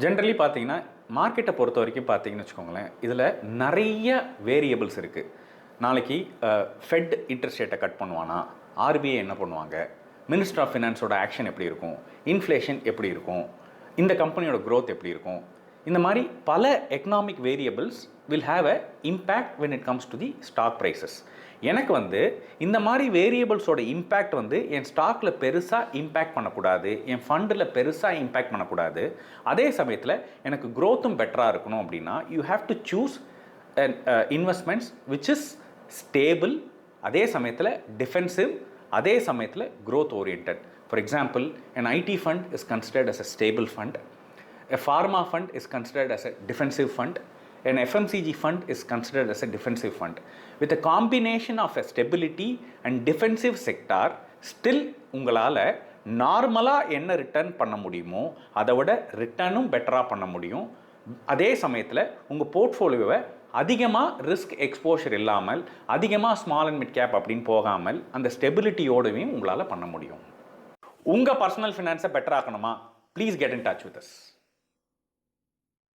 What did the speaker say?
Generally பார்த்தீங்கன்னா, மார்க்கெட்டை பொறுத்த வரைக்கும் பார்த்தீங்கன்னு வச்சுக்கோங்களேன், இதில் நிறைய வேரியபிள்ஸ் இருக்குது. நாளைக்கு ஃபெட் இன்ட்ரெஸ்ட் ரேட்டை கட் பண்ணுவானா, ஆர்பிஐ என்ன பண்ணுவாங்க, மினிஸ்டர் ஆஃப் ஃபினான்ஸோட ஆக்ஷன் எப்படி இருக்கும், இன்ஃப்ளேஷன் எப்படி இருக்கும், இந்த கம்பெனியோட க்ரோத் எப்படி இருக்கும், இந்த மாதிரி பல economic variables will have a impact when it comes to the stock prices. எனக்கு வந்து இந்த மாதிரி வேரியபிள்ஸோட இம்பேக்ட் வந்து என் ஸ்டாக்கில் பெருசாக இம்பேக்ட் பண்ணக்கூடாது, என் ஃபண்டில் பெருசாக இம்பேக்ட் பண்ணக்கூடாது. அதே சமயத்தில் எனக்கு க்ரோத்தும் பெட்டராக இருக்கணும் அப்படின்னா you have to choose investments which is stable, அதே சமயத்தில் டிஃபென்சிவ், அதே சமயத்தில் growth oriented. For example, an IT fund is considered as a stable fund, a pharma fund is considered as a defensive fund, an FMCG fund is considered as a defensive fund. With a combination of a stability and defensive sector, still உங்களால் நார்மலாக என்ன return பண்ண முடியுமோ அதை விட ரிட்டர்னும் பெட்டராக பண்ண முடியும். அதே சமயத்தில் உங்கள் போர்ட்ஃபோலியோவை அதிகமாக ரிஸ்க் எக்ஸ்போஷர் இல்லாமல், அதிகமாக ஸ்மால் அண்ட் மிட் கேப் அப்படின்னு போகாமல் அந்த ஸ்டெபிலிட்டியோடவையும் உங்களால் பண்ண முடியும். உங்கள் பர்சனல் ஃபினான்ஸை பெட்டர் ஆக்கணுமா? Please get in touch with as.